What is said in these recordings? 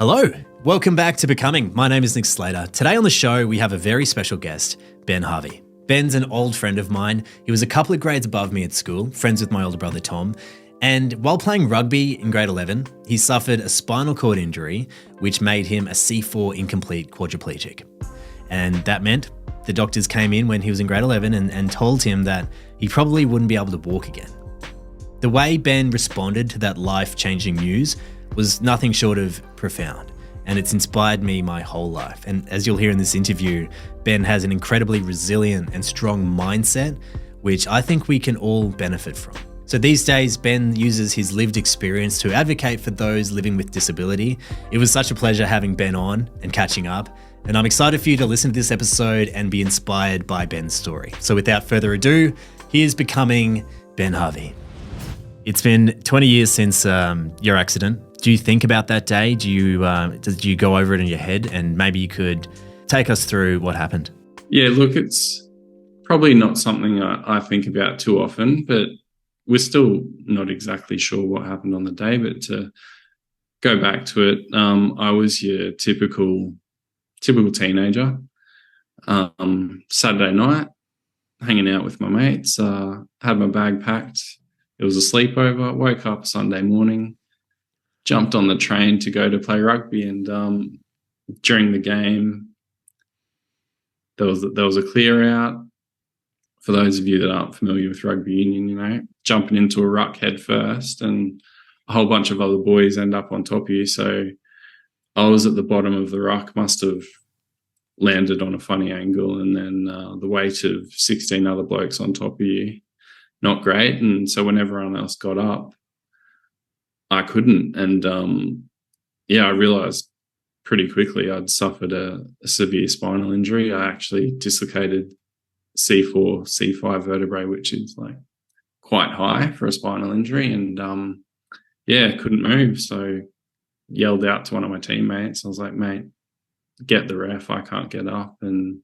Hello, welcome back to Becoming. My name is Nick Slater. Today on the show, we have a very special guest, Ben Harvey. Ben's an old friend of mine. He was a couple of grades above me at school, friends with my older brother Tom. And while playing rugby in grade 11, he suffered a spinal cord injury, which made him a C4 incomplete quadriplegic. And that meant the doctors came in when he was in grade 11 and told him that he probably wouldn't be able to walk again. The way Ben responded to that life-changing news was nothing short of profound, and it's inspired me my whole life. And as you'll hear in this interview, Ben has an incredibly resilient and strong mindset, which I think we can all benefit from. So these days, Ben uses his lived experience to advocate for those living with disability. It was such a pleasure having Ben on and catching up, and I'm excited for you to listen to this episode and be inspired by Ben's story. So without further ado, here's Becoming Ben Harvey. It's been 20 years since your accident. Do you think about that day? Do you go over it in your head? And maybe you could take us through what happened. Yeah, look, it's probably not something I think about too often, but we're still not exactly sure what happened on the day. But to go back to it, I was your typical teenager. Saturday night, hanging out with my mates, had my bag packed. It was a sleepover. Woke up Sunday morning, jumped on the train to go to play rugby, and during the game, there was a clear out. For those of you that aren't familiar with rugby union, jumping into a ruck head first, and a whole bunch of other boys end up on top of you. So I was at the bottom of the ruck, must have landed on a funny angle, and then the weight of 16 other blokes on top of you, not great. And so when everyone else got up, I couldn't. And I realised pretty quickly I'd suffered a severe spinal injury. I actually dislocated C4, C5 vertebrae, which is like quite high for a spinal injury. And couldn't move. So yelled out to one of my teammates. I was like, mate, get the ref. I can't get up. And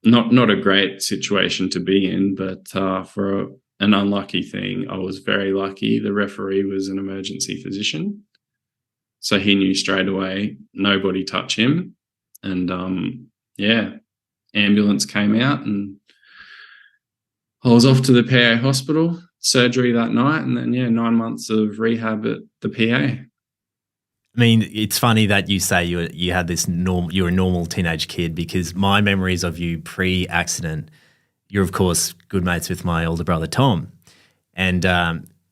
not a great situation to be in, but for an unlucky thing, I was very lucky. The referee was an emergency physician, so he knew straight away, nobody touch him. And ambulance came out, and I was off to the PA hospital, surgery that night, and then 9 months of rehab at the PA. I mean, it's funny that you say you had this you were a normal teenage kid, because my memories of you pre-accident, you're of course good mates with my older brother Tom, and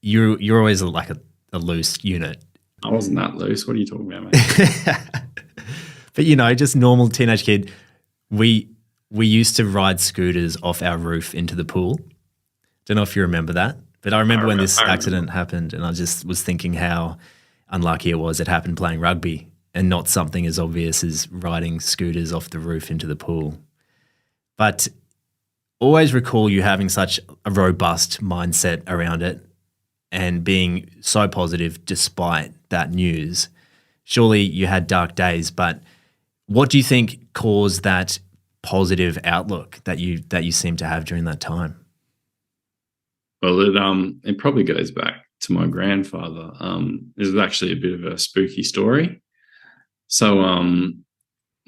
you're always like a loose unit. I wasn't that loose. What are you talking about, mate? But just normal teenage kid. We used to ride scooters off our roof into the pool. Don't know if you remember that, but I remember when this accident happened, and I just was thinking how unlucky it was it happened playing rugby and not something as obvious as riding scooters off the roof into the pool. But always recall you having such a robust mindset around it and being so positive despite that news. Surely you had dark days, but what do you think caused that positive outlook that you seem to have during that time? Well, it probably goes back to my grandfather. This is actually a bit of a spooky story. So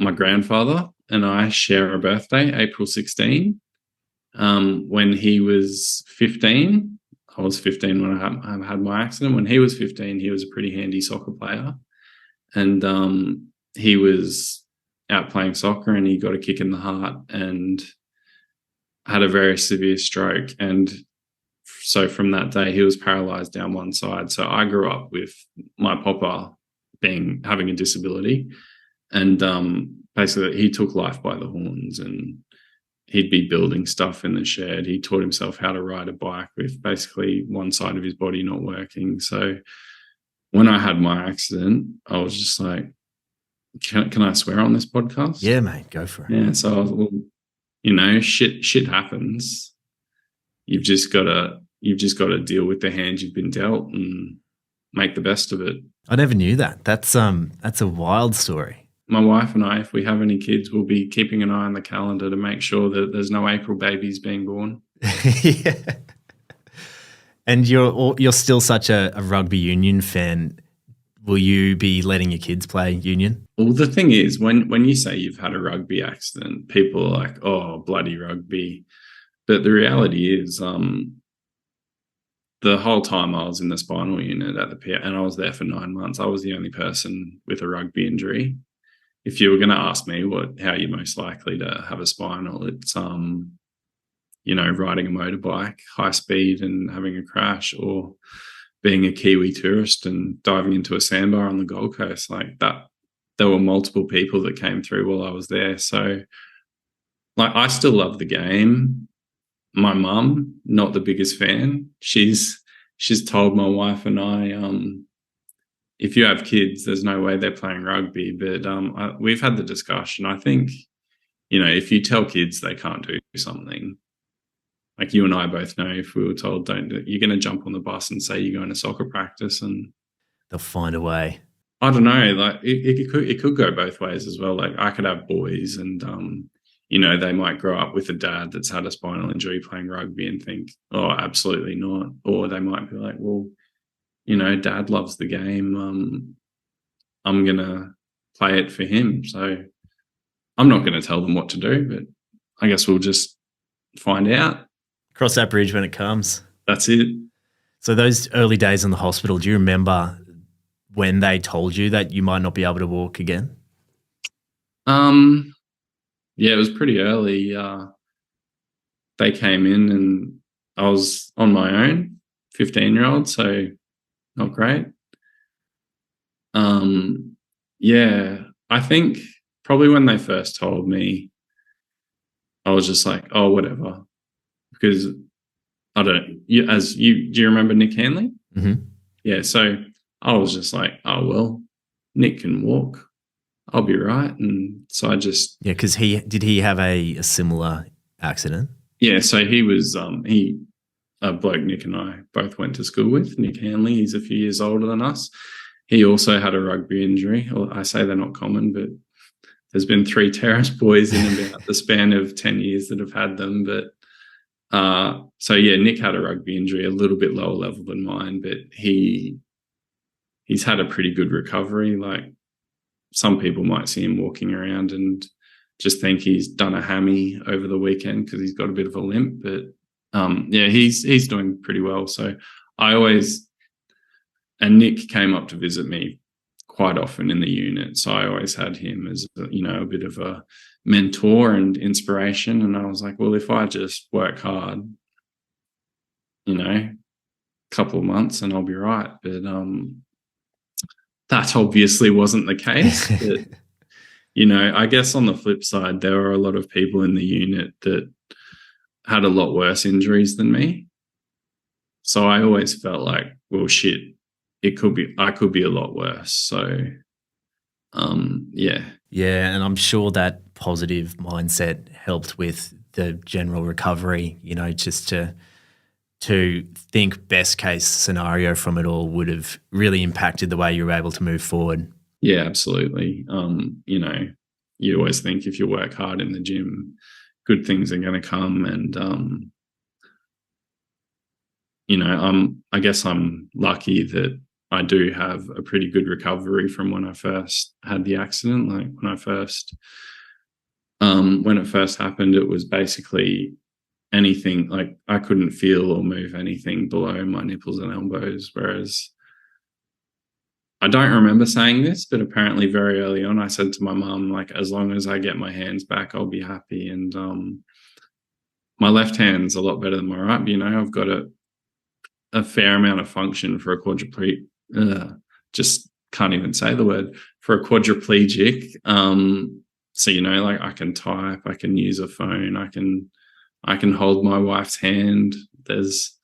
my grandfather and I share a birthday, April 16. When he was 15, I was 15 when I had my accident. When he was 15, he was a pretty handy soccer player. And he was out playing soccer, and he got a kick in the heart and had a very severe stroke. And so from that day, he was paralysed down one side. So I grew up with my papa having a disability, and basically he took life by the horns, and he'd be building stuff in the shed. He taught himself how to ride a bike with basically one side of his body not working. So when I had my accident, I was just like, can I swear on this podcast? Yeah, mate, go for it. Yeah, so I was, well, shit happens. You've just got to deal with the hand you've been dealt and make the best of it. I never knew that. That's a wild story. My wife and I, if we have any kids, we'll be keeping an eye on the calendar to make sure that there's no April babies being born. Yeah. And you're still such a rugby union fan. Will you be letting your kids play union? Well, the thing is, when you say you've had a rugby accident, people are like, "Oh, bloody rugby," but the reality is, the whole time I was in the spinal unit at the PA, and I was there for 9 months, I was the only person with a rugby injury. If you were going to ask me how you're most likely to have a spinal, it's riding a motorbike high speed and having a crash, or being a Kiwi tourist and diving into a sandbar on the Gold Coast. Like that, there were multiple people that came through while I was there. So, like, I still love the game. My mum, not the biggest fan. She's told my wife and I, if you have kids, there's no way they're playing rugby. But we've had the discussion. I think, if you tell kids they can't do something, like you and I both know, if we were told don't do it, you're going to jump on the bus and say you're going to soccer practice, and They'll find a way. I don't know. Like it could go both ways as well. Like I could have boys, and they might grow up with a dad that's had a spinal injury playing rugby and think, oh, absolutely not. Or they might be like, well, dad loves the game. I'm going to play it for him. So I'm not going to tell them what to do, but I guess we'll just find out. Cross that bridge when it comes. That's it. So those early days in the hospital, do you remember when they told you that you might not be able to walk again? Yeah, it was pretty early. They came in and I was on my own, 15-year-old, so not great. Yeah, I think probably when they first told me, I was just like, oh, whatever. Because do you remember Nick Hanley? Mm-hmm. Yeah, so I was just like, oh, well, Nick can walk. I'll be right. And so I just... Yeah, because did he have a similar accident? Yeah, so he was, a bloke Nick and I both went to school with, Nick Hanley. He's a few years older than us. He also had a rugby injury. Well, I say they're not common, but there's been 3 terrace boys in about the span of 10 years that have had them. But so yeah, Nick had a rugby injury, a little bit lower level than mine, but he's had a pretty good recovery. Like some people might see him walking around and just think he's done a hammy over the weekend because he's got a bit of a limp. But yeah, he's doing pretty well. So and Nick came up to visit me quite often in the unit. So I always had him as a bit of a mentor and inspiration. And I was like, well, if I just work hard, a couple of months and I'll be right. But that obviously wasn't the case. But, I guess on the flip side, there were a lot of people in the unit that had a lot worse injuries than me. So I always felt like, well, shit, I could be a lot worse. So, yeah. Yeah, and I'm sure that positive mindset helped with the general recovery, just to think best case scenario from it all would have really impacted the way you were able to move forward. Yeah, absolutely. You always think if you work hard in the gym, good things are going to come. And, I guess I'm lucky that I do have a pretty good recovery from when I first had the accident. Like when it first happened, it was basically anything, like I couldn't feel or move anything below my nipples and elbows. Whereas I don't remember saying this, but apparently very early on, I said to my mum, like, as long as I get my hands back, I'll be happy. And my left hand's a lot better than my right. But, I've got a fair amount of function for a quadriplegic. Just can't even say the word, for a quadriplegic. So, like I can type, I can use a phone, I can hold my wife's hand. There's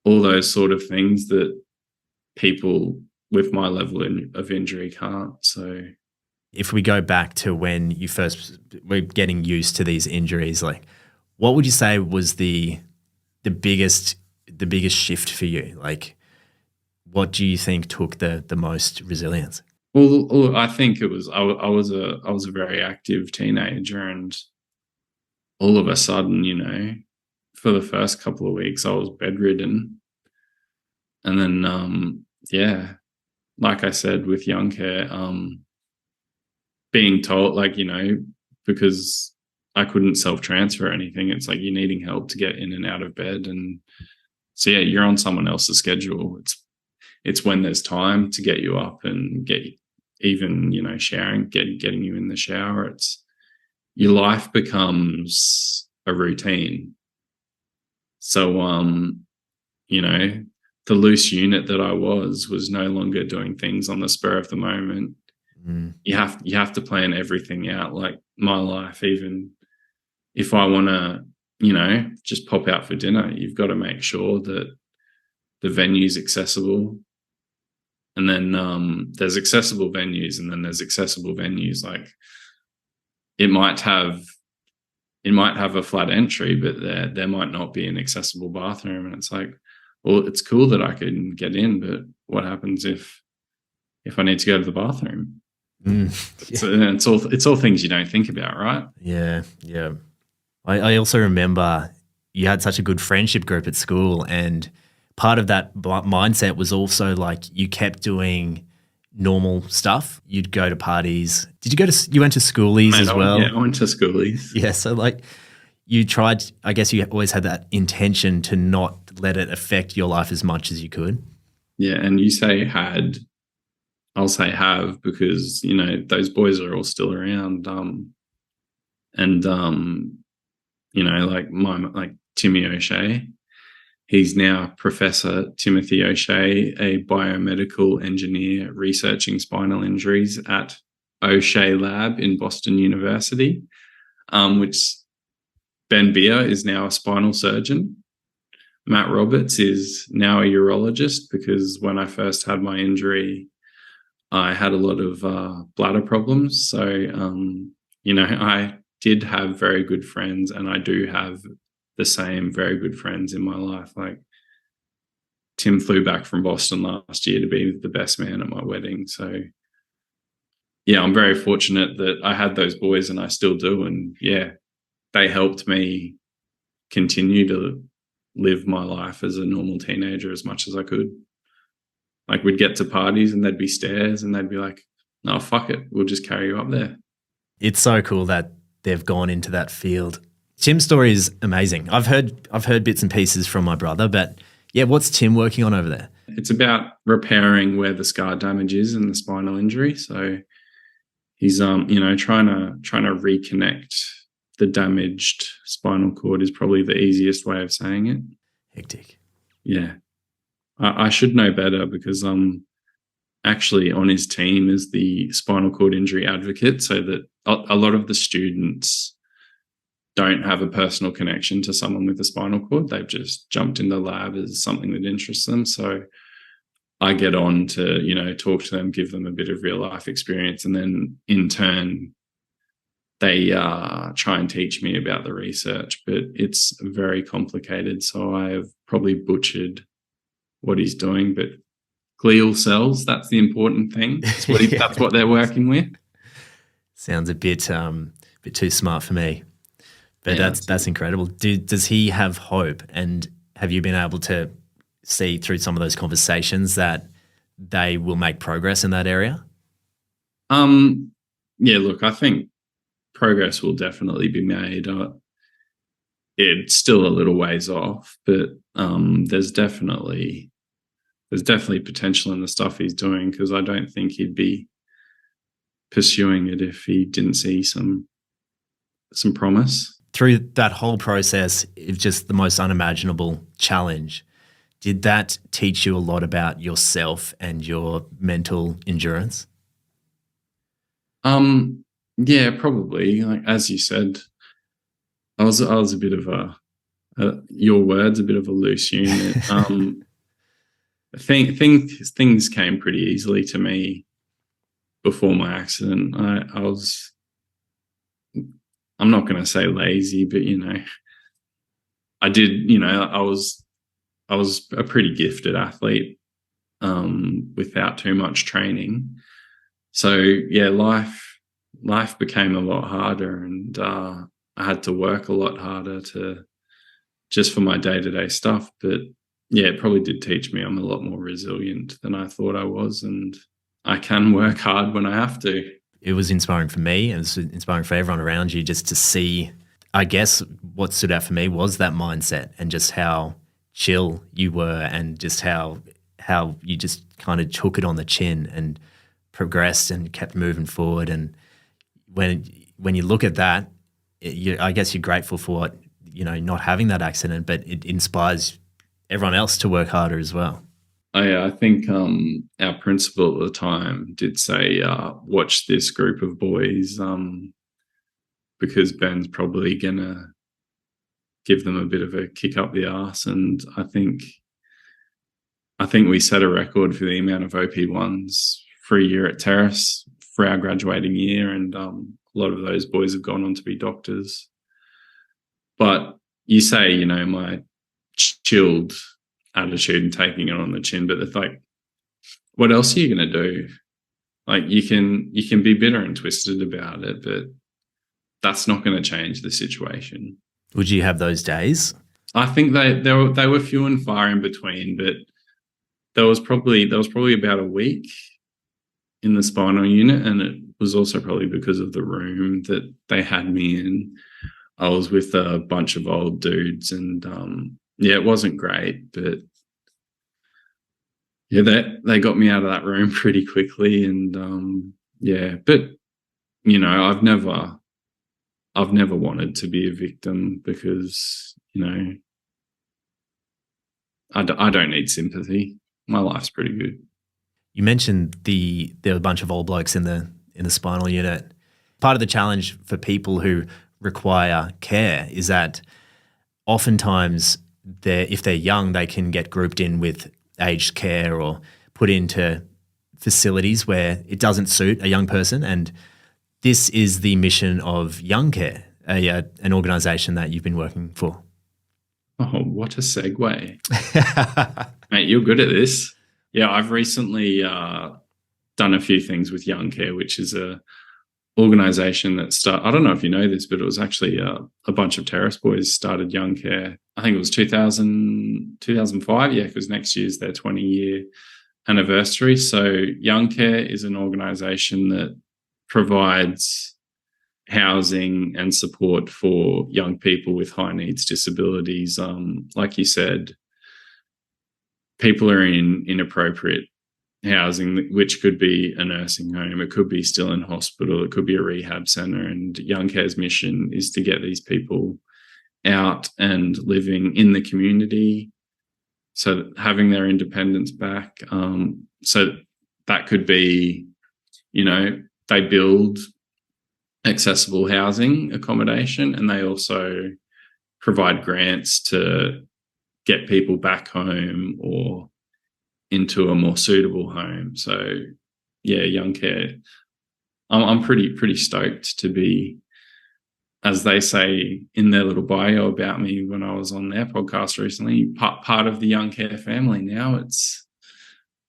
all those sort of things that people with my level of injury can't. So if we go back to when you first were getting used to these injuries, like what would you say was the biggest shift for you? Like what do you think took the most resilience? Well, I think it was I was a very active teenager, and all of a sudden, for the first couple of weeks, I was bedridden. And then, yeah, like I said, with young care, being told, like, because I couldn't self-transfer anything, it's like you're needing help to get in and out of bed. And so, yeah, you're on someone else's schedule. It's when there's time to get you up and get even, showering, getting you in the shower. It's your life becomes a routine. So, the loose unit that I was no longer doing things on the spur of the moment. You have to plan everything out. Like my life, even if I want to, just pop out for dinner, you've got to make sure that the venue's accessible. And then there's accessible venues, and then there's accessible venues. Like it might have a flat entry, but there might not be an accessible bathroom. And it's like, well, it's cool that I can get in, but what happens if I need to go to the bathroom? Yeah. It's all things you don't think about, right? Yeah. I also remember you had such a good friendship group at school, and part of that mindset was also like you kept doing normal stuff. You'd go to parties. You went to schoolies as well? Yeah, I went to schoolies. Yeah, so like you tried, I guess you always had that intention to not let it affect your life as much as you could. Yeah, and you say had, I'll say have, because, those boys are all still around. Like Timmy O'Shea, he's now Professor Timothy O'Shea, a biomedical engineer researching spinal injuries at O'Shea Lab in Boston University, which Ben Beer is now a spinal surgeon. Matt Roberts is now a urologist, because when I first had my injury, I had a lot of bladder problems. So, I did have very good friends, and I do have the same very good friends in my life. Like Tim flew back from Boston last year to be the best man at my wedding. So, yeah, I'm very fortunate that I had those boys, and I still do. And yeah, they helped me continue to live my life as a normal teenager as much as I could. Like we'd get to parties and there'd be stairs, and they'd be like, "No, fuck it, we'll just carry you up there." It's so cool that they've gone into that field. Tim's story is amazing. I've heard bits and pieces from my brother, but yeah, what's Tim working on over there? It's about repairing where the scar damage is in the spinal injury. So he's trying to reconnect the damaged spinal cord is probably the easiest way of saying it. Hectic. Yeah. I should know better, because I'm actually on his team as the spinal cord injury advocate, so that a lot of the students don't have a personal connection to someone with a spinal cord. They've just jumped in the lab as something that interests them. So I get on to, talk to them, give them a bit of real life experience, and then in turn, they try and teach me about the research, but it's very complicated. So I have probably butchered what he's doing, but glial cells, that's the important thing. That's what, that's what they're working with. Sounds a bit too smart for me, but yeah, that's incredible. Does he have hope, and have you been able to see through some of those conversations that they will make progress in that area? Yeah, look, I think progress will definitely be made. It's still a little ways off, but there's definitely potential in the stuff he's doing, because I don't think he'd be pursuing it if he didn't see some promise. Through that whole process, it's just the most unimaginable challenge. Did that teach you a lot about yourself and your mental endurance? Yeah, probably. Like as you said, I was a bit of your words, a bit of a loose unit. Things came pretty easily to me before my accident. I'm not going to say lazy, but I did. I was a pretty gifted athlete without too much training. So yeah, life became a lot harder, and I had to work a lot harder just for my day-to-day stuff. But yeah, it probably did teach me I'm a lot more resilient than I thought I was, and I can work hard when I have to. It was inspiring for me, and it's inspiring for everyone around you, just to see. I guess what stood out for me was that mindset and just how chill you were, and just how you just kind of took it on the chin and progressed and kept moving forward. And when you look at that, I guess you're grateful for what, not having that accident, but it inspires everyone else to work harder as well. I think our principal at the time did say, watch this group of boys, because Ben's probably going to give them a bit of a kick up the arse. And I think we set a record for the amount of OP1s for a year at Terrace for our graduating year, and a lot of those boys have gone on to be doctors. But you say, my chilled attitude and taking it on the chin, but it's like, what else are you going to do? Like, you can be bitter and twisted about it, but that's not going to change the situation. Would you have those days? I think they were few and far in between, but there was probably about a week in the spinal unit, and it was also probably because of the room that they had me in. I was with a bunch of old dudes, and it wasn't great, but they got me out of that room pretty quickly, and but I've never wanted to be a victim, because I don't need sympathy. My life's pretty good. You mentioned there were a bunch of old blokes in the spinal unit. Part of the challenge for people who require care is that oftentimes if they're young, they can get grouped in with aged care or put into facilities where it doesn't suit a young person. And this is the mission of Young Care, an organisation that you've been working for. Oh, what a segue. Mate, you're good at this. Yeah, I've recently done a few things with Young Care, which is a organisation that I don't know if you know this, but it was actually a bunch of Terrace boys started Young Care. I think it was 2005, because next year's their 20-year anniversary. So Young Care is an organisation that provides housing and support for young people with high needs disabilities. Like you said, people are in inappropriate housing, which could be a nursing home, it could be still in hospital, it could be a rehab centre, and Young Care's mission is to get these people out and living in the community, so having their independence back. So that could be, they build accessible housing accommodation, and they also provide grants to get people back home or into a more suitable home. So Young Care, I'm pretty stoked to be, as they say in their little bio about me when I was on their podcast recently, part of the Young Care family now. It's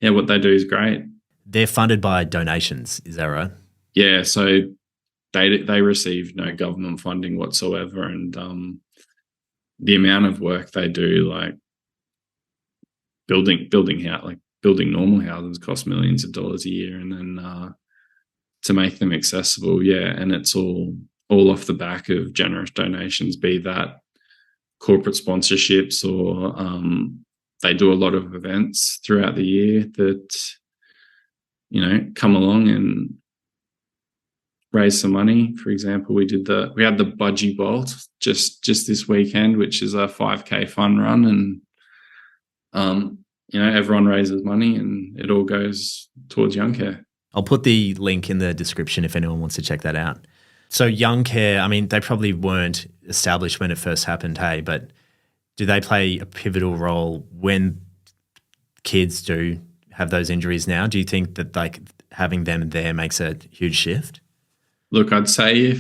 what they do is great. They're funded by donations, is that right? Yeah, so they receive no government funding whatsoever, and the amount of work they do, like building normal houses, costs millions of dollars a year, and then to make them accessible, and it's all off the back of generous donations, be that corporate sponsorships or they do a lot of events throughout the year that come along and raise some money. For example, we had the Budgie Bolt just this weekend, which is a 5K fun run, and everyone raises money and it all goes towards Young Care. I'll put the link in the description if anyone wants to check that out. So Young Care, I mean, they probably weren't established when it first happened, hey, but do they play a pivotal role when kids do have those injuries now? Do you think that like having them there makes a huge shift? Look, I'd say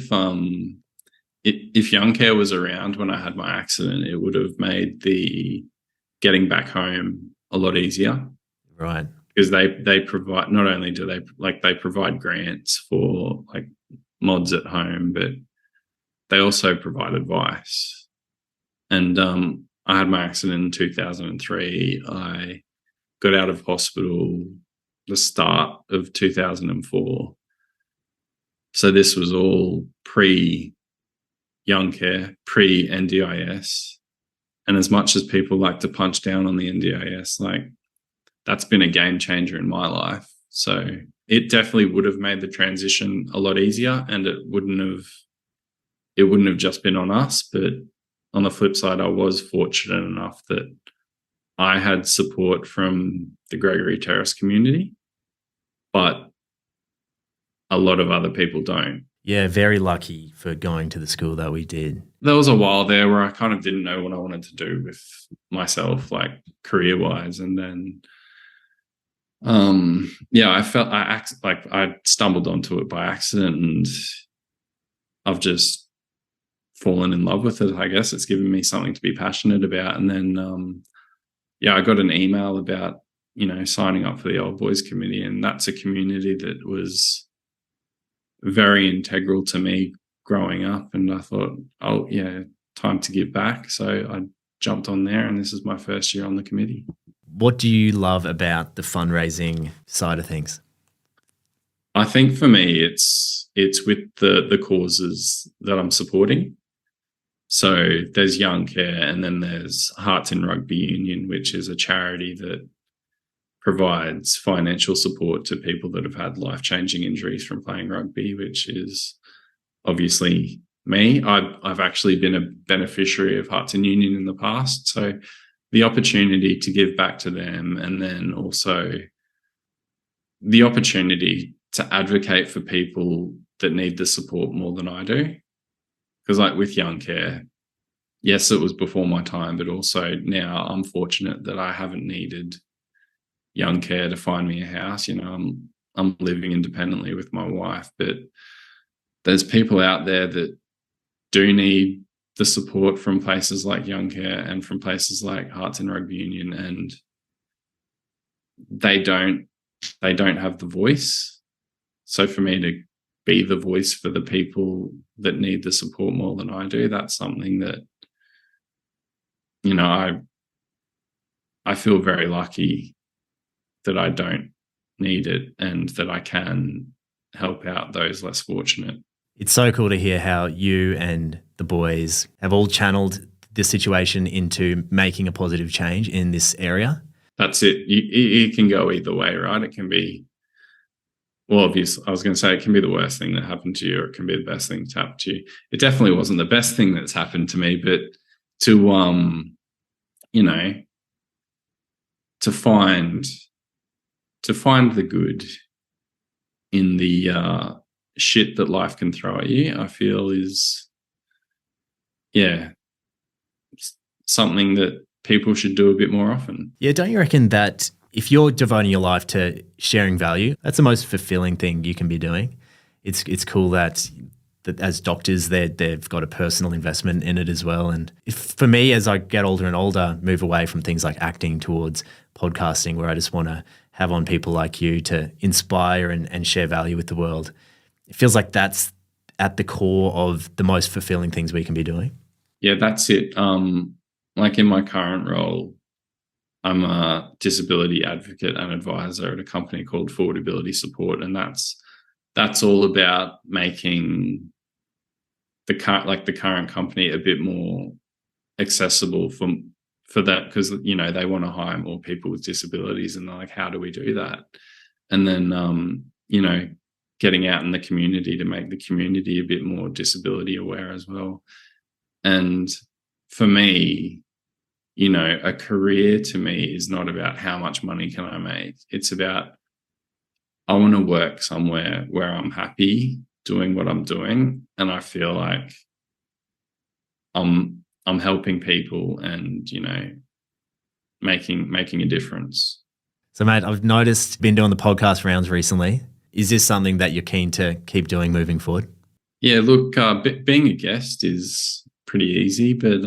if Young Care was around when I had my accident, it would have made the getting back home a lot easier. Right. Because they provide, not only do they provide grants for like mods at home, but they also provide advice. And I had my accident in 2003. I got out of hospital the start of 2004. So this was all pre-young care, pre-NDIS. And as much as people like to punch down on the NDIS, like, that's been a game changer in my life. So it definitely would have made the transition a lot easier, and it wouldn't have just been on us. But on the flip side, I was fortunate enough that I had support from the Gregory Terrace community, but a lot of other people don't. Yeah, very lucky for going to the school that we did. There was a while there where I kind of didn't know what I wanted to do with myself, like career-wise. And then, I stumbled onto it by accident, and I've just fallen in love with it. I guess it's given me something to be passionate about. And then, I got an email about, signing up for the Old Boys Committee, and that's a community that was very integral to me growing up. And I thought, oh yeah, time to give back. So I jumped on there, and this is my first year on the committee. What do you love about the fundraising side of things? I think for me, it's with the causes that I'm supporting. So there's Young Care, and then there's Hearts in Rugby Union, which is a charity that provides financial support to people that have had life-changing injuries from playing rugby, which is obviously me. I've actually been a beneficiary of Hearts in Union in the past. So the opportunity to give back to them, and then also the opportunity to advocate for people that need the support more than I do. Because like with Young Care, yes, it was before my time, but also now I'm fortunate that I haven't needed Young Care to find me a house. I'm living independently with my wife, but there's people out there that do need the support from places like Young Care and from places like Hearts in Rugby Union, and they don't have the voice. So for me to be the voice for the people that need the support more than I do, that's something that, I feel very lucky that I don't need it, and that I can help out those less fortunate. It's so cool to hear how you and the boys have all channeled this situation into making a positive change in this area. That's it. It can go either way, right? It can be, well, obviously, I was going to say it can be the worst thing that happened to you, or it can be the best thing that's happened to you. It definitely wasn't the best thing that's happened to me, but to find the good in the shit that life can throw at you, I feel is, something that people should do a bit more often. Yeah, don't you reckon that if you're devoting your life to sharing value, that's the most fulfilling thing you can be doing? It's cool that as doctors, they've got a personal investment in it as well. And for me, as I get older and older, move away from things like acting towards podcasting, where I just want to have on people like you to inspire and share value with the world. It feels like that's at the core of the most fulfilling things we can be doing. Yeah, that's it. Like in my current role, I'm a disability advocate and advisor at a company called Forward Ability Support, and that's all about making the current company a bit more accessible for that, because they want to hire more people with disabilities, and they're like, how do we do that? And then getting out in the community to make the community a bit more disability aware as well. And for me, a career to me is not about how much money can I make. It's about, I want to work somewhere where I'm happy doing what I'm doing, and I feel like I'm helping people and making a difference. So, mate, I've noticed been doing the podcast rounds recently. Is this something that you're keen to keep doing moving forward? Yeah, look, being a guest is pretty easy, but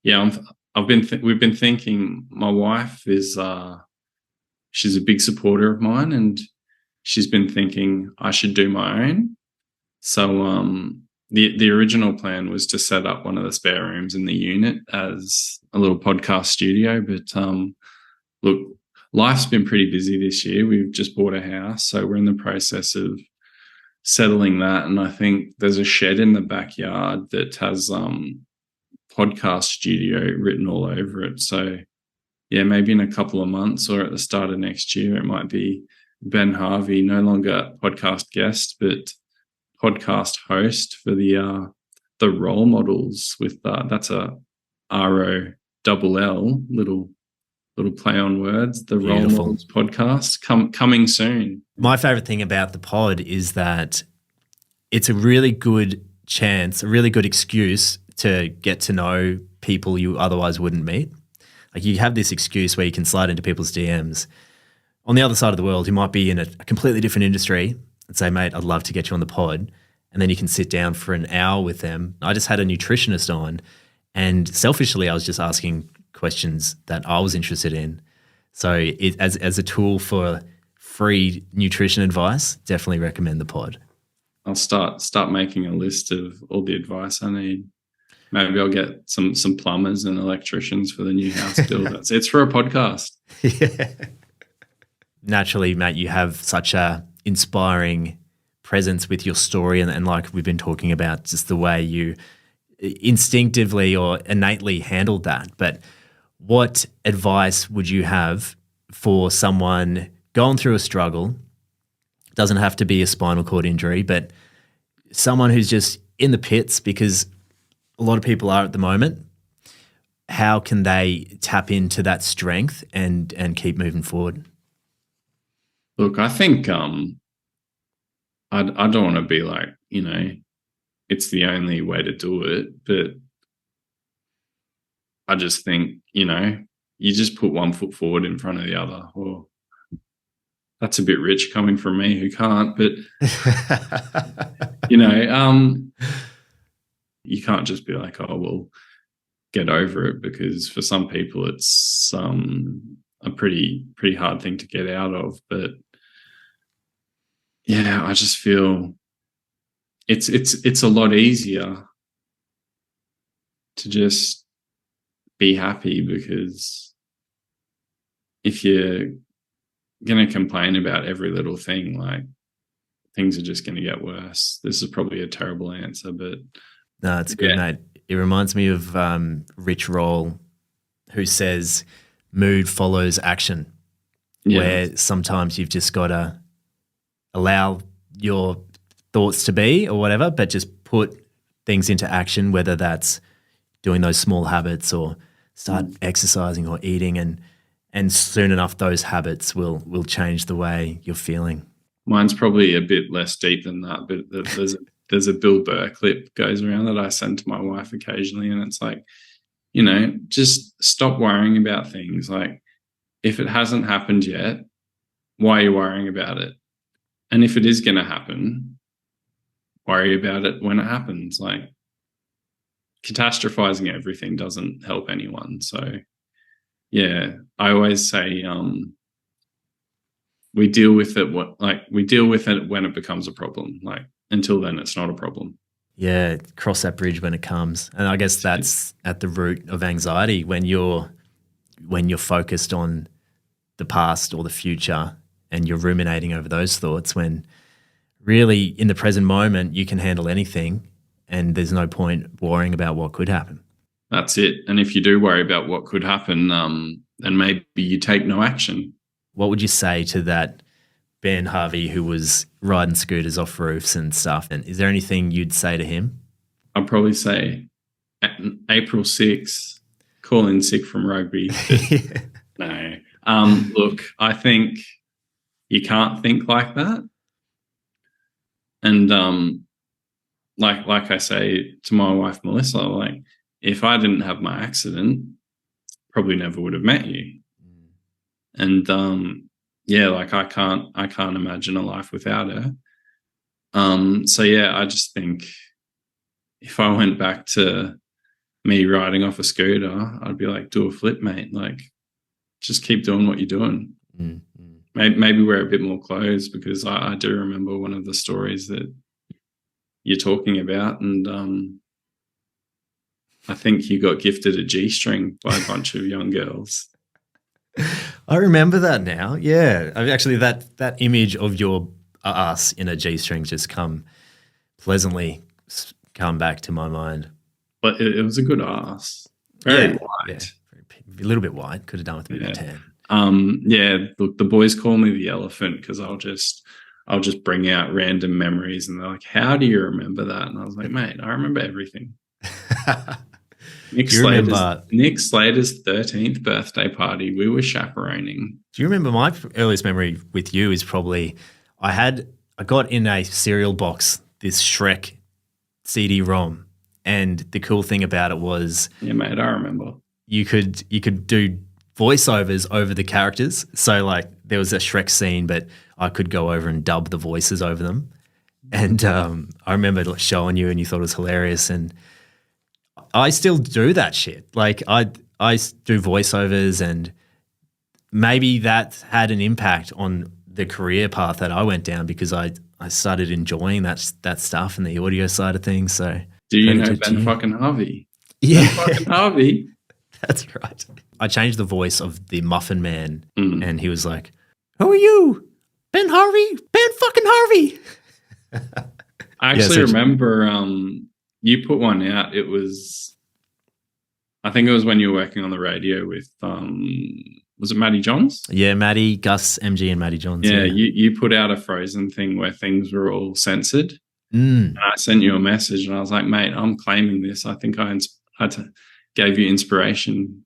we've been thinking. My wife is she's a big supporter of mine, and she's been thinking I should do my own. So the original plan was to set up one of the spare rooms in the unit as a little podcast studio, but look, life's been pretty busy this year. We've just bought a house, so we're in the process of settling that, and I think there's a shed in the backyard that has podcast studio written all over it. So yeah, maybe in a couple of months or at the start of next year, it might be Ben Harvey, no longer podcast guest, but podcast host for the role models. With that's a ROLL, little play on words. The Beautiful. Role Models podcast coming soon. My favorite thing about the pod is that it's a really good chance, a really good excuse to get to know people you otherwise wouldn't meet. Like, you have this excuse where you can slide into people's DMs on the other side of the world who might be in a completely different industry and say, mate, I'd love to get you on the pod. And then you can sit down for an hour with them. I just had a nutritionist on, and selfishly I was just asking questions that I was interested in. So as a tool for free nutrition advice, definitely recommend the pod. I'll start making a list of all the advice I need. Maybe I'll get some plumbers and electricians for the new house build. It's for a podcast. Yeah. Naturally, mate, you have such a inspiring presence with your story, and like we've been talking about, just the way you instinctively or innately handled that. But what advice would you have for someone going through a struggle? Doesn't have to be a spinal cord injury, but someone who's just in the pits, because a lot of people are at the moment. How can they tap into that strength and keep moving forward? Look, I think I don't want to be like, it's the only way to do it, but I just think, you just put one foot forward in front of the other. Or that's a bit rich coming from me who can't, but you can't just be like, oh, well, get over it, because for some people it's a pretty hard thing to get out of. But yeah, I just feel it's a lot easier to just be happy, because if you're going to complain about every little thing, like, things are just going to get worse. This is probably a terrible answer, but no, it's good, mate. It reminds me of Rich Roll, who says mood follows action, where sometimes you've just got to allow your thoughts to be or whatever, but just put things into action, whether that's doing those small habits or start exercising or eating, and soon enough those habits will change the way you're feeling. Mine's probably a bit less deep than that, but there's a Bill Burr clip goes around that I send to my wife occasionally, and it's like, just stop worrying about things. Like, if it hasn't happened yet, why are you worrying about it? And if it is going to happen, worry about it when it happens. Like, catastrophizing everything doesn't help anyone. So yeah, I always say we deal with it when it becomes a problem. Like, until then, it's not a problem. Yeah, cross that bridge when it comes. And I guess that's at the root of anxiety, when you're focused on the past or the future and you're ruminating over those thoughts, when really in the present moment you can handle anything and there's no point worrying about what could happen. That's it. And if you do worry about what could happen, then maybe you take no action. What would you say to that Ben Harvey who was riding scooters off roofs and stuff? And is there anything you'd say to him? I'd probably say April 6th, call in sick from rugby. No. Look, I think you can't think like that. And like I say to my wife, Melissa, like, if I didn't have my accident, probably never would have met you. And like, I can't imagine a life without her. So yeah, I just think if I went back to me riding off a scooter, I'd be like, do a flip, mate. Like, just keep doing what you're doing. Maybe wear a bit more clothes, because I do remember one of the stories that, you're talking about, and I think you got gifted a G-string by a bunch of young girls. I remember that now. Yeah, actually, that image of your us in a G-string just pleasantly come back to my mind. But it was a good ass. Very white. A little bit white. Could have done with a bit more tan. Look, the boys call me the elephant because I'll just bring out random memories, and they're like, "How do you remember that?" And I was like, "Mate, I remember everything." Nick Slater's 13th birthday party, we were chaperoning. Do you remember my earliest memory with you is probably I got in a cereal box this Shrek CD-ROM, and the cool thing about it was, yeah, mate, I remember you could do voiceovers over the characters. So like there was a Shrek scene, but I could go over and dub the voices over them. And I remember showing you, and you thought it was hilarious. And I still do that shit. Like I do voiceovers, and maybe that had an impact on the career path that I went down, because I started enjoying that stuff and the audio side of things. So do you know Ben fucking Harvey? Yeah. Ben fucking Harvey. That's right. I changed the voice of the Muffin Man, and he was like, "Who are you? Ben Harvey? Ben fucking Harvey." I actually remember you put one out. It was, I think it was when you were working on the radio with, was it Matty Johns? Yeah, Matty, Gus, MG and Matty Johns. Yeah, you put out a Frozen thing where things were all censored. And I sent you a message, and I was like, "Mate, I'm claiming this. I think I gave you inspiration."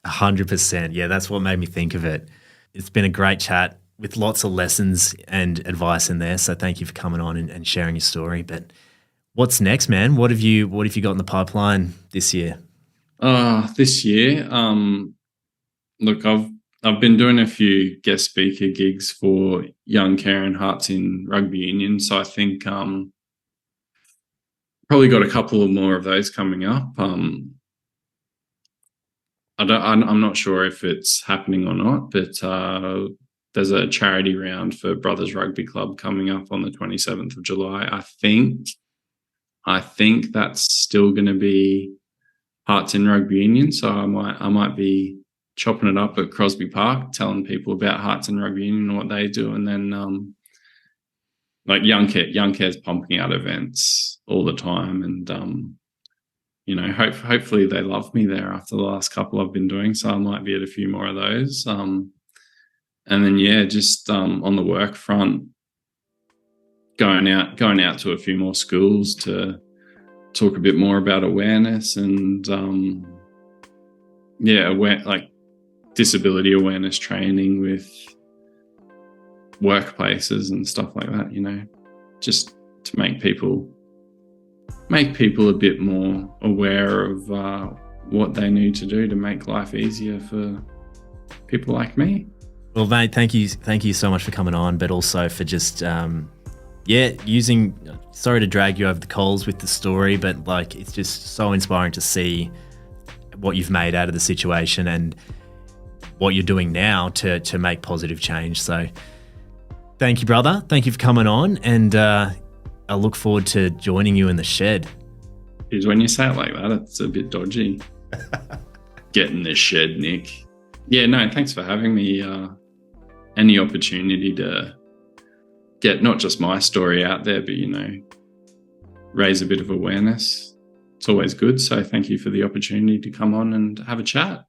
100%. Yeah, that's what made me think of it. It's been a great chat with lots of lessons and advice in there. So thank you for coming on and sharing your story. But what's next, man? What have you got in the pipeline this year? This year, look, I've been doing a few guest speaker gigs for young care and hearts in rugby union. So I think probably got a couple of more of those coming up. I'm not sure if it's happening or not, but there's a charity round for Brothers Rugby Club coming up on the 27th of July. I think that's still going to be Hearts in Rugby Union. So I might be chopping it up at Crosby Park, telling people about Hearts in Rugby Union and what they do, and then like Young Care's pumping out events all the time, and hopefully they love me there after the last couple I've been doing. So I might be at a few more of those. And then just on the work front, going out to a few more schools to talk a bit more about awareness and like disability awareness training with workplaces and stuff like that, just to make people a bit more aware of what they need to do to make life easier for people like me. Well, mate, thank you so much for coming on, but also for just sorry to drag you over the coals with the story, but like it's just so inspiring to see what you've made out of the situation and what you're doing now to make positive change. So thank you, brother. Thank you for coming on, and I look forward to joining you in the shed. Because when you say it like that, it's a bit dodgy. Get in the shed, Nick. Yeah, no, thanks for having me. Any opportunity to get not just my story out there, but, raise a bit of awareness, it's always good. So thank you for the opportunity to come on and have a chat.